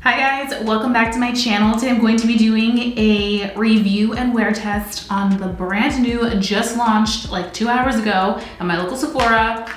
Hi guys, welcome back to my channel. Today I'm going to be doing a review and wear test on the brand new, just launched like 2 hours ago at my local Sephora,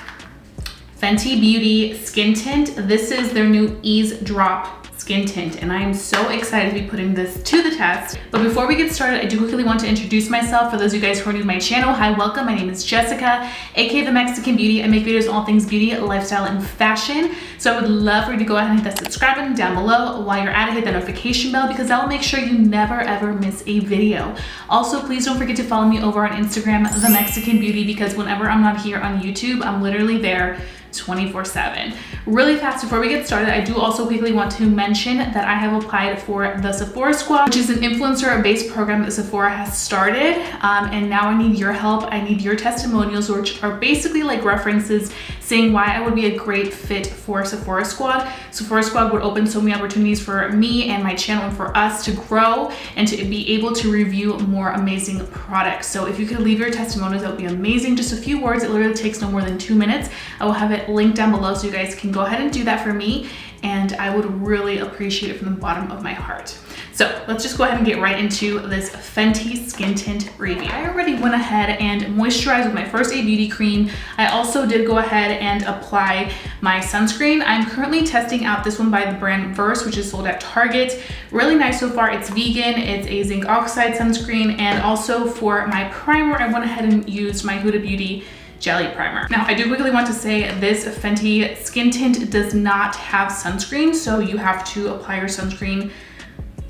Fenty Beauty Skin Tint. This is their new Eazedrop Skin Tint, and I am so excited to be putting this to the test. But before we get started, I do quickly want to introduce myself. For those of you guys who are new to my channel, hi, welcome. My name is Jessica, aka The Mexican Beauty. I make videos on all things beauty, lifestyle, and fashion. So I would love for you to go ahead and hit that subscribe button down below. While you're at it, hit the notification bell because that will make sure you never ever miss a video. Also, please don't forget to follow me over on Instagram, The Mexican Beauty, because whenever I'm not here on YouTube, I'm literally there 24/7. Really fast before we get started, I do also quickly want to mention that I have applied for the Sephora Squad, which is an influencer-based program that Sephora has started, and now I need your help. I need your testimonials, which are basically like references saying why I would be a great fit for Sephora Squad. Sephora Squad would open so many opportunities for me and my channel and for us to grow and to be able to review more amazing products. So if you could leave your testimonials, that would be amazing. Just a few words. It literally takes no more than 2 minutes. I will have it linked down below so you guys can go ahead and do that for me, and I would really appreciate it from the bottom of my heart. So let's just go ahead and get right into this Fenty Skin Tint review. I already went ahead and moisturized with my first aid beauty cream. I also did go ahead and apply my sunscreen. I'm currently testing out this one by the brand Verse, which is sold at Target. Really nice so far. It's vegan, it's a zinc oxide sunscreen, and also for my primer, I went ahead and used my Huda Beauty Jelly Primer. Now, I do quickly want to say this Fenty Skin Tint does not have sunscreen, so you have to apply your sunscreen,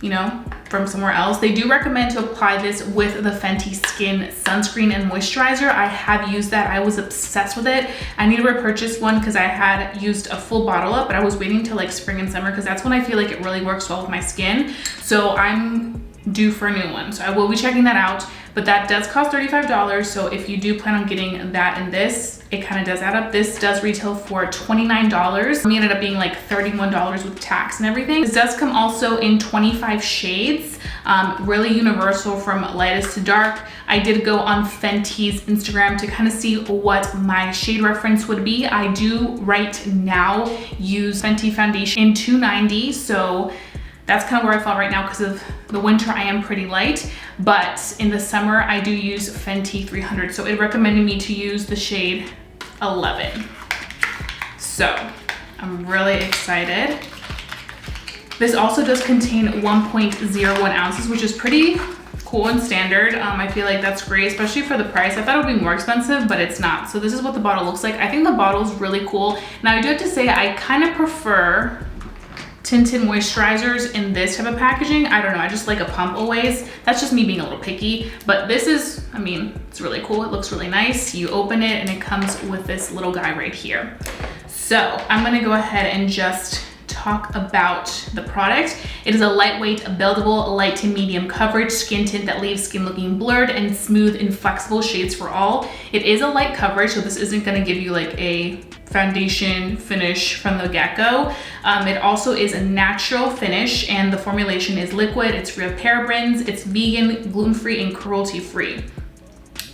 you know, from somewhere else. They do recommend to apply this with the Fenty Skin Sunscreen and Moisturizer. I have used that. I was obsessed with it. I need to repurchase one because I had used a full bottle up, but I was waiting till like spring and summer because that's when I feel like it really works well with my skin. So I'm due for a new one. So I will be checking that out. But that does cost $35, so if you do plan on getting that and this, it kind of does add up. This does retail for $29. For me, it ended up being like $31 with tax and everything. This does come also in 25 shades, really universal from lightest to dark. I did go on Fenty's Instagram to kind of see what my shade reference would be. I do right now use Fenty foundation in 290, so that's kind of where I fall right now because of the winter. I am pretty light, but in the summer I do use Fenty 300. So it recommended me to use the shade 11. So I'm really excited. This also does contain 1.01 ounces, which is pretty cool and standard. I feel like that's great, especially for the price. I thought it would be more expensive, but it's not. So this is what the bottle looks like. I think the bottle is really cool. Now I do have to say I kind of prefer tinted moisturizers in this type of packaging. I don't know, I just like a pump always. That's just me being a little picky, but this is, I mean, it's really cool. It looks really nice. You open it and it comes with this little guy right here. So I'm gonna go ahead and just talk about the product. It is a lightweight, buildable, light to medium coverage skin tint that leaves skin looking blurred and smooth in flexible shades for all. It is a light coverage, so this isn't gonna give you like a foundation finish from the get-go. It also is a natural finish, and the formulation is liquid, it's free of parabens, it's vegan, gluten-free, and cruelty-free.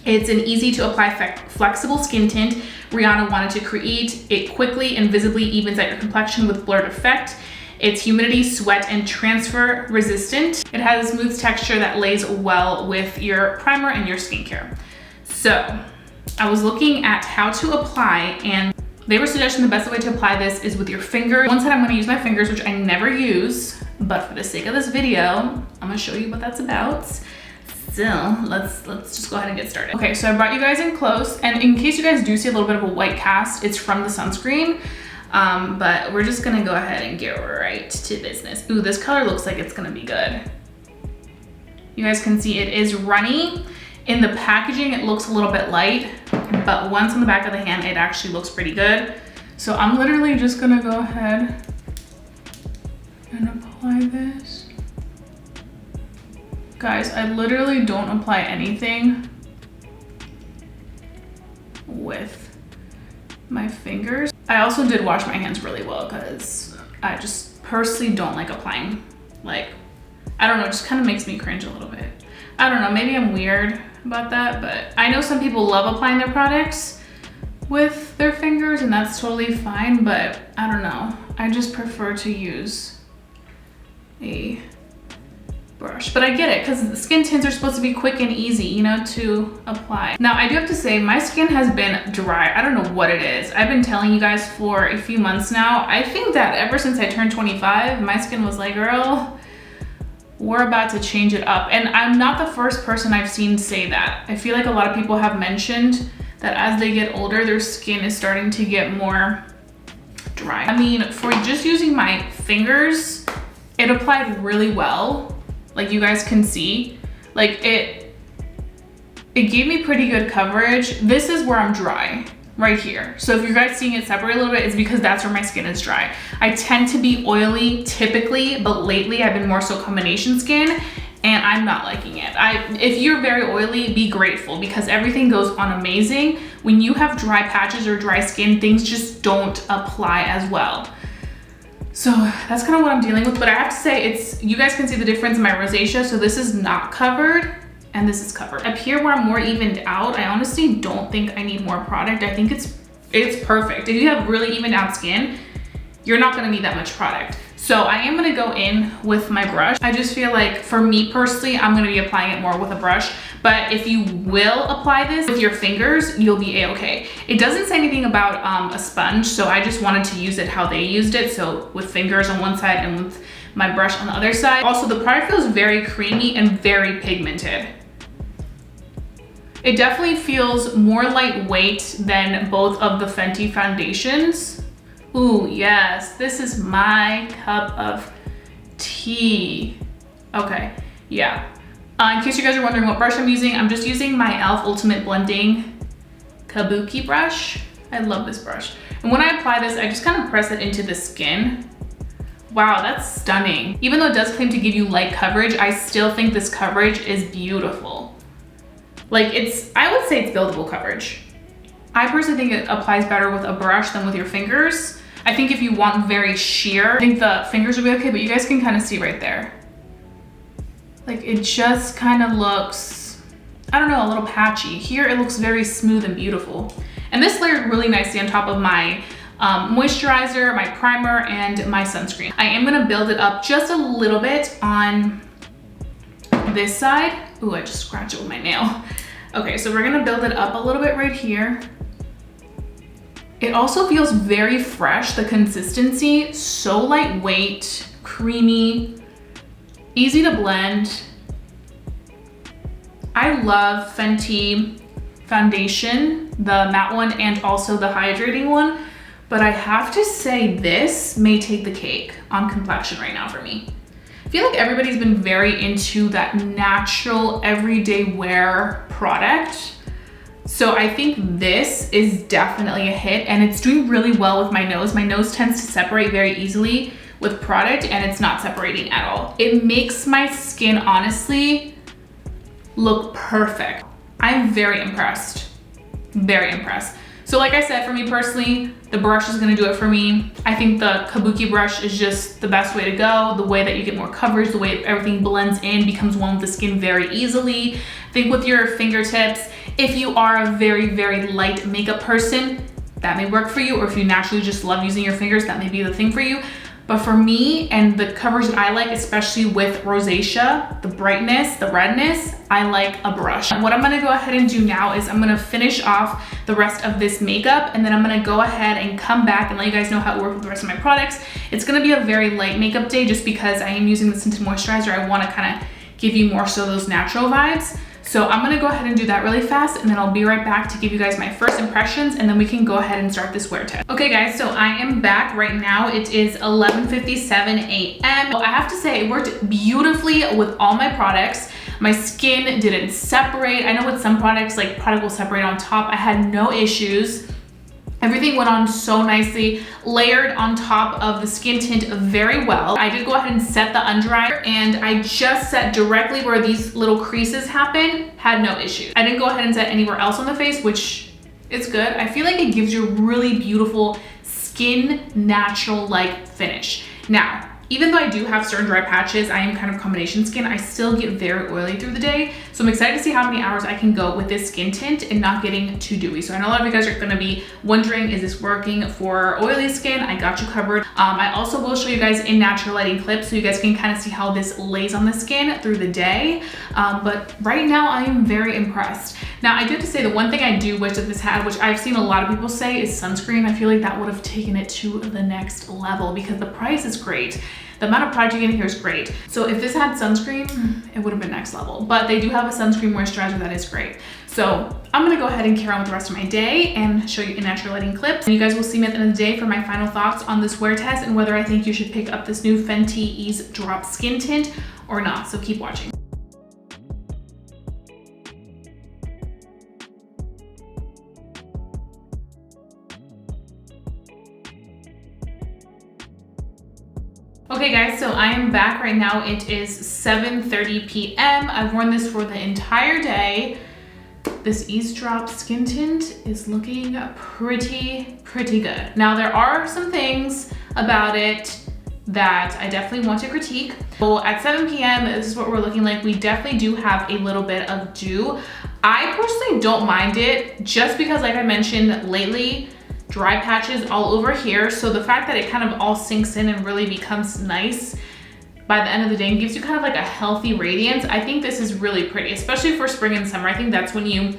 It's an easy to apply flexible skin tint. Rihanna wanted to create it quickly and visibly evens out your complexion with blurred effect. It's humidity, sweat, and transfer resistant. It has a smooth texture that lays well with your primer and your skincare. So I was looking at how to apply, and they were suggesting the best way to apply this is with your finger. One side I'm gonna use my fingers, which I never use, but for the sake of this video, I'm gonna show you what that's about. So let's just go ahead and get started. Okay, so I brought you guys in close, and in case you guys do see a little bit of a white cast, it's from the sunscreen, but we're just gonna go ahead and get right to business. Ooh, this color looks like it's gonna be good. You guys can see it is runny. In the packaging, it looks a little bit light, but once on the back of the hand, it actually looks pretty good. So I'm literally just gonna go ahead and apply this. Guys, I literally don't apply anything with my fingers. I also did wash my hands really well because I just personally don't like applying, like, I don't know, it just kind of makes me cringe a little bit. I don't know, maybe I'm weird about that, but I know some people love applying their products with their fingers, and that's totally fine, but I don't know. I just prefer to use a brush, but I get it because skin tints are supposed to be quick and easy, you know, to apply. Now I do have to say my skin has been dry. I don't know what it is. I've been telling you guys for a few months now. I think that ever since I turned 25, my skin was like, girl, we're about to change it up. And I'm not the first person I've seen say that. I feel like a lot of people have mentioned that as they get older, their skin is starting to get more dry. I mean, for just using my fingers, it applied really well. Like you guys can see, like it gave me pretty good coverage. This is where I'm dry, right here. So if you guys seeing it separate a little bit, it's because that's where my skin is dry. I tend to be oily typically, but lately I've been more so combination skin and I'm not liking it. If you're very oily, be grateful because everything goes on amazing. When you have dry patches or dry skin, things just don't apply as well. So that's kind of what I'm dealing with, but I have to say you guys can see the difference in my rosacea. So this is not covered and this is covered. Up here where I'm more evened out, I honestly don't think I need more product. I think it's perfect. If you have really evened out skin, you're not gonna need that much product. So I am gonna go in with my brush. I just feel like for me personally, I'm gonna be applying it more with a brush, but if you will apply this with your fingers, you'll be a-okay. It doesn't say anything about a sponge, so I just wanted to use it how they used it. So with fingers on one side and with my brush on the other side. Also, the product feels very creamy and very pigmented. It definitely feels more lightweight than both of the Fenty foundations. Ooh, yes, this is my cup of tea. Okay, yeah. In case you guys are wondering what brush I'm using, I'm just using my e.l.f. Ultimate Blending Kabuki brush. I love this brush. And when I apply this, I just kind of press it into the skin. Wow, that's stunning. Even though it does claim to give you light coverage, I still think this coverage is beautiful. Like I would say it's buildable coverage. I personally think it applies better with a brush than with your fingers. I think if you want very sheer, I think the fingers will be okay, but you guys can kind of see right there. Like it just kind of looks, I don't know, a little patchy. Here it looks very smooth and beautiful. And this layered really nicely on top of my moisturizer, my primer, and my sunscreen. I am gonna build it up just a little bit on this side. Ooh, I just scratched it with my nail. Okay, so we're gonna build it up a little bit right here. It also feels very fresh, the consistency, so lightweight, creamy, easy to blend. I love Fenty foundation, the matte one and also the hydrating one, but I have to say this may take the cake on complexion right now for me. I feel like everybody's been very into that natural everyday wear product. So I think this is definitely a hit and it's doing really well with my nose. My nose tends to separate very easily with product and it's not separating at all. It makes my skin honestly look perfect. I'm very impressed, very impressed. So like I said, for me personally, the brush is gonna do it for me. I think the Kabuki brush is just the best way to go. The way that you get more coverage, the way everything blends in, becomes one with the skin very easily. I think with your fingertips, if you are a very, very light makeup person, that may work for you. Or if you naturally just love using your fingers, that may be the thing for you. But for me and the coverage that I like, especially with rosacea, the brightness, the redness, I like a brush. What I'm gonna go ahead and do now is I'm gonna finish off the rest of this makeup and then I'm gonna go ahead and come back and let you guys know how it works with the rest of my products. It's gonna be a very light makeup day just because I am using the tinted moisturizer. I wanna kind of give you more so those natural vibes. So I'm gonna go ahead and do that really fast and then I'll be right back to give you guys my first impressions and then we can go ahead and start this wear test. Okay guys, so I am back right now. It is 11:57 a.m. I have to say it worked beautifully with all my products. My skin didn't separate. I know with some products, like product will separate on top. I had no issues. Everything went on so nicely, layered on top of the skin tint very well. I did go ahead and set the under eye and I just set directly where these little creases happen, had no issues. I didn't go ahead and set anywhere else on the face, which is good. I feel like it gives you a really beautiful skin natural-like finish. Now, Even though I do have certain dry patches, I am kind of combination skin, I still get very oily through the day. So I'm excited to see how many hours I can go with this skin tint and not getting too dewy. So I know a lot of you guys are gonna be wondering, is this working for oily skin? I got you covered. I also will show you guys in natural lighting clips so you guys can kind of see how this lays on the skin through the day. But right now I am very impressed. Now I do have to say the one thing I do wish that this had, which I've seen a lot of people say, is sunscreen. I feel like that would have taken it to the next level because the price is great. The amount of product you get in here is great. So if this had sunscreen, it would have been next level. But they do have a sunscreen moisturizer that is great. So I'm gonna go ahead and carry on with the rest of my day and show you in natural lighting clips. And you guys will see me at the end of the day for my final thoughts on this wear test and whether I think you should pick up this new Fenty Eazedrop skin tint or not. So keep watching. Okay guys, so I am back right now. It is 7:30 p.m. I've worn this for the entire day. This Eazedrop skin tint is looking pretty good. Now there are some things about it that I definitely want to critique. So at 7 p.m, this is what we're looking like. We definitely do have a little bit of dew. I personally don't mind it just because, like I mentioned lately, dry patches all over here. So the fact that it kind of all sinks in and really becomes nice by the end of the day and gives you kind of like a healthy radiance, I think this is really pretty, especially for spring and summer. I think that's when you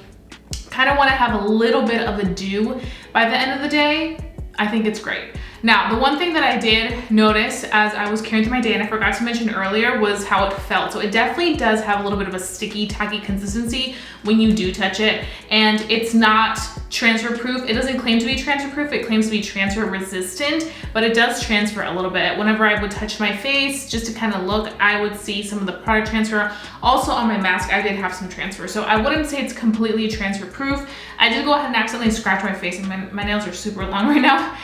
kind of want to have a little bit of a dew by the end of the day. I think it's great. Now, the one thing that I did notice as I was carrying through my day, and I forgot to mention earlier, was how it felt. So it definitely does have a little bit of a sticky, tacky consistency when you do touch it. And it's not transfer proof. It doesn't claim to be transfer proof. It claims to be transfer resistant, but it does transfer a little bit. Whenever I would touch my face, just to kind of look, I would see some of the product transfer. Also on my mask, I did have some transfer. So I wouldn't say it's completely transfer proof. I did go ahead and accidentally scratch my face, and my nails are super long right now.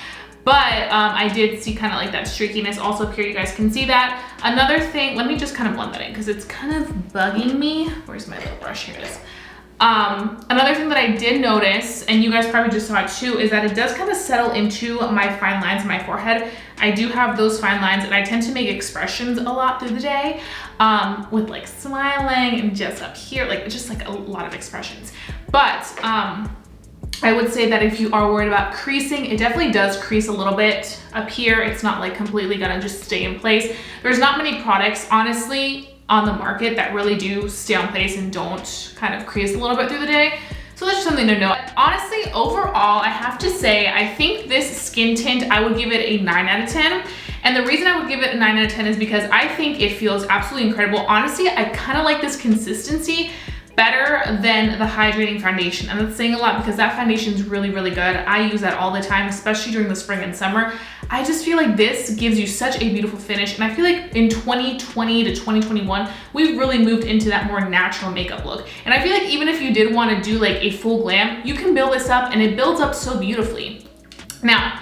But I did see kind of like that streakiness also up here. You guys can see that. Another thing, let me just kind of blend that in because it's kind of bugging me. Where's my little brush? Here it is. Another thing that I did notice, and you guys probably just saw it too, is that it does kind of settle into my fine lines in my forehead. I do have those fine lines, and I tend to make expressions a lot through the day with like smiling and just up here, like just like a lot of expressions. But I would say that if you are worried about creasing, it definitely does crease a little bit up here. It's not like completely gonna just stay in place. There's not many products, honestly, on the market that really do stay on place and don't kind of crease a little bit through the day. So that's just something to know. Honestly, overall, I have to say, I think this skin tint, I would give it a 9 out of 10. And the reason I would give it a 9 out of 10 is because I think it feels absolutely incredible. Honestly, I kind of like this consistency better than the hydrating foundation. And that's saying a lot because that foundation is really good. I use that all the time, especially during the spring and summer. I just feel like this gives you such a beautiful finish. And I feel like in 2020 to 2021, we've really moved into that more natural makeup look. And I feel like even if you did want to do like a full glam, you can build this up and it builds up so beautifully. Now,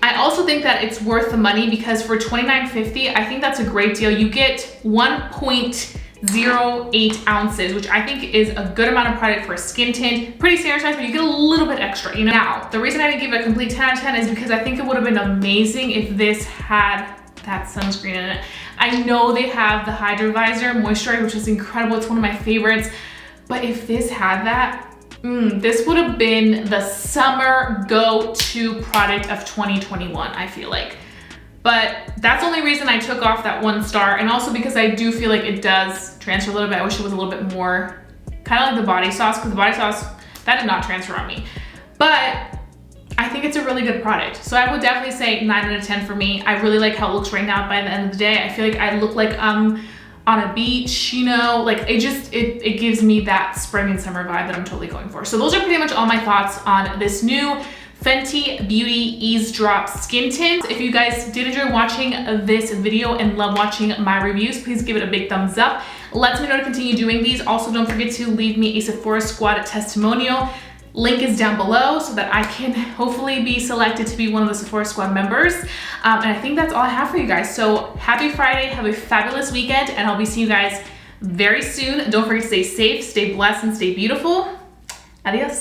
I also think that it's worth the money because for $29.50, I think that's a great deal. You get 1.08 ounces, which I think is a good amount of product for a skin tint. Pretty standard size, but you get a little bit extra, you know? Now, the reason I didn't give it a complete 10 out of 10 is because I think it would have been amazing if this had that sunscreen in it. I know they have the Hydro Visor Moisturizer, which is incredible. It's one of my favorites. But if this had that, this would have been the summer go-to product of 2021, I feel like. But that's the only reason I took off that 1 star, and also because I do feel like it does transfer a little bit. I wish it was a little bit more, kind of like the body sauce, because the body sauce, that did not transfer on me. But I think it's a really good product. So I would definitely say 9 out of 10 for me. I really like how it looks right now by the end of the day. I feel like I look like I'm on a beach, you know, like it gives me that spring and summer vibe that I'm totally going for. So those are pretty much all my thoughts on this new Fenty Beauty Eazedrop skin tint. If you guys did enjoy watching this video and love watching my reviews, please give it a big thumbs up. Let me know to continue doing these. Also, don't forget to leave me a Sephora Squad testimonial. Link is down below so that I can hopefully be selected to be one of the Sephora Squad members. And I think that's all I have for you guys. So happy Friday, have a fabulous weekend, and I'll be seeing you guys very soon. Don't forget to stay safe, stay blessed, and stay beautiful. Adios.